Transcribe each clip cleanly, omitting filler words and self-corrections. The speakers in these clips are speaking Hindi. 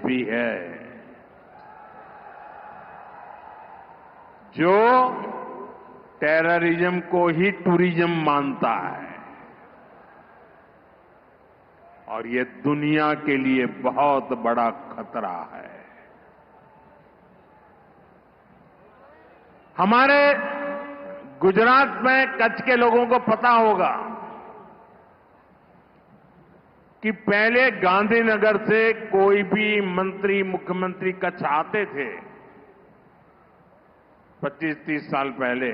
भी है जो टेररिज्म को ही टूरिज्म मानता है और ये दुनिया के लिए बहुत बड़ा खतरा है। हमारे गुजरात में कच्छ के लोगों को पता होगा कि पहले गांधीनगर से कोई भी मंत्री मुख्यमंत्री कच्छ आते थे 25-30 साल पहले,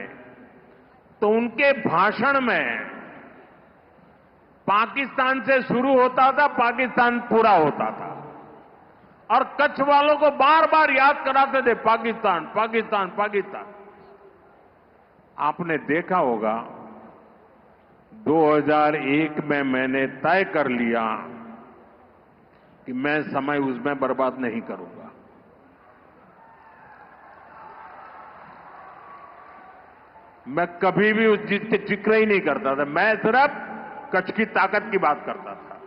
तो उनके भाषण में पाकिस्तान से शुरू होता था, पाकिस्तान पूरा होता था और कच्छ वालों को बार बार याद कराते थे पाकिस्तान पाकिस्तान पाकिस्तान। आपने देखा होगा 2001 में मैंने तय कर लिया कि मैं समय उसमें बर्बाद नहीं करूंगा। मैं कभी भी उस चीज के जिक्र ही नहीं करता था, मैं सिर्फ कच्छ की ताकत की बात करता था।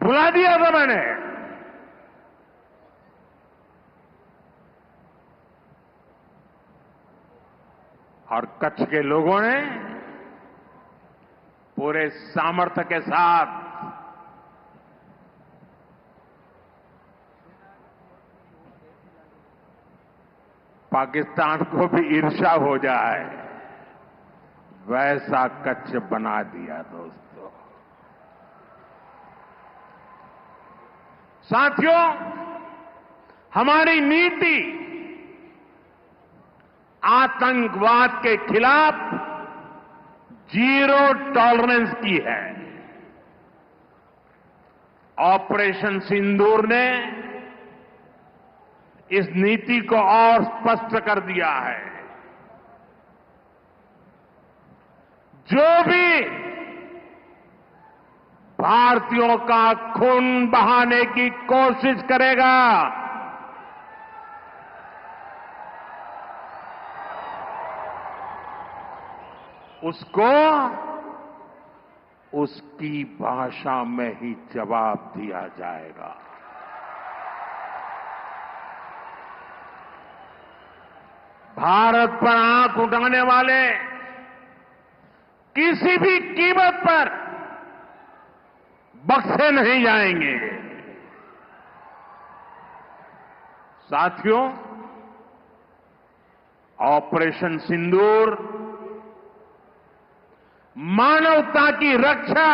भुला दिया था मैंने। और कच्छ के लोगों ने पूरे सामर्थ्य के साथ पाकिस्तान को भी ईर्ष्या हो जाए वैसा कच्छ बना दिया दोस्तों। साथियों, हमारी नीति आतंकवाद के खिलाफ जीरो टॉलरेंस की है। ऑपरेशन सिंदूर ने इस नीति को और स्पष्ट कर दिया है। जो भी भारतीयों का खून बहाने की कोशिश करेगा, उसको उसकी भाषा में ही जवाब दिया जाएगा। भारत पर आंख उठाने वाले किसी भी कीमत पर बख्शे नहीं जाएंगे। साथियों, ऑपरेशन सिंदूर मानवता की रक्षा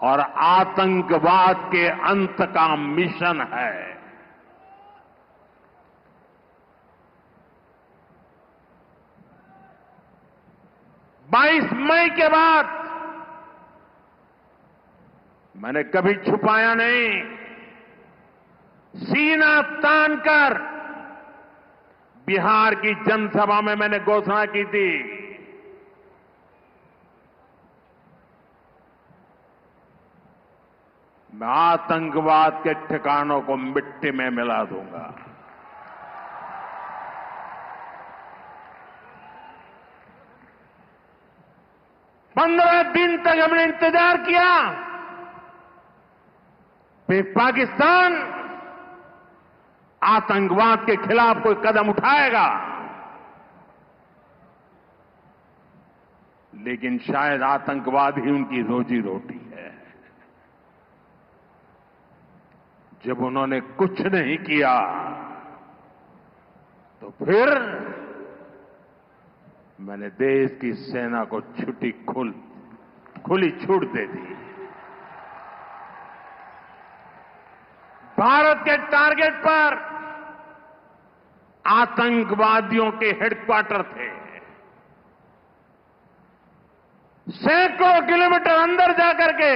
और आतंकवाद के अंत का मिशन है। 22 मई के बाद मैंने कभी छुपाया नहीं, सीना तानकर बिहार की जनसभा में मैंने घोषणा की थी, मैं आतंकवाद के ठिकानों को मिट्टी में मिला दूंगा। पंद्रह दिन तक हमने इंतजार किया, फिर पाकिस्तान आतंकवाद के खिलाफ कोई कदम उठाएगा, लेकिन शायद आतंकवाद ही उनकी रोजी रोटी है। जब उन्होंने कुछ नहीं किया तो फिर मैंने देश की सेना को खुली छूट दे दी। भारत के टारगेट पर आतंकवादियों के हेडक्वार्टर थे। सैकड़ों किलोमीटर अंदर जाकर के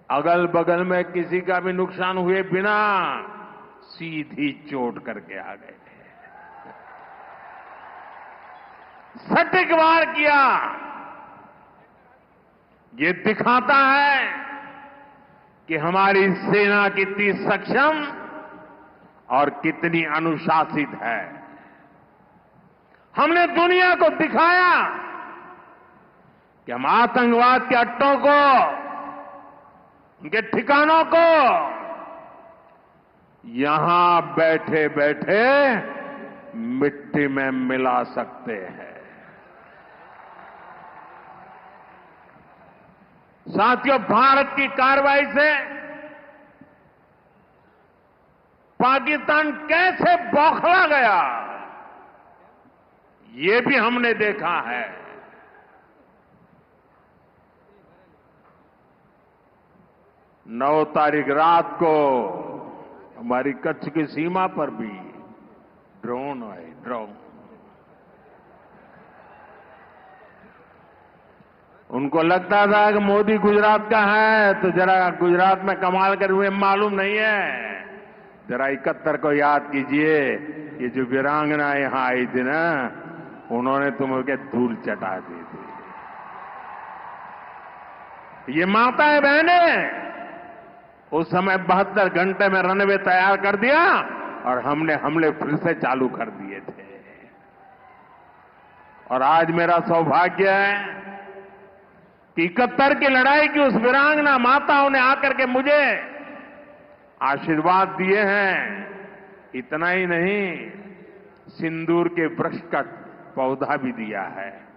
अगल बगल में किसी का भी नुकसान हुए बिना सीधी चोट करके आ गए। सटीक वार किया। ये दिखाता है कि हमारी सेना कितनी सक्षम और कितनी अनुशासित है। हमने दुनिया को दिखाया कि हम आतंकवाद के अड्डों को, उनके ठिकानों को यहां बैठे बैठे मिट्टी में मिला सकते हैं। साथियों, भारत की कार्रवाई से पाकिस्तान कैसे बौखला गया, ये भी हमने देखा है। 9 तारीख रात को हमारी कच्छ की सीमा पर भी ड्रोन आए, ड्रोन। उनको लगता था कि मोदी गुजरात का है तो जरा गुजरात में कमाल कर हुए मालूम नहीं है। जरा 71 को याद कीजिए, ये जो वीरांगना यहां आई थी ना, उन्होंने तुम्हें धूल चटा दी थी। ये माताएं बहनें उस समय 72 घंटे में रनवे तैयार कर दिया और हमने हमले फिर से चालू कर दिए थे। और आज मेरा सौभाग्य है कि 71 की लड़ाई की उस वीरांगना माताओं ने आकर के मुझे आशीर्वाद दिए हैं। इतना ही नहीं, सिंदूर के वृक्ष का पौधा भी दिया है।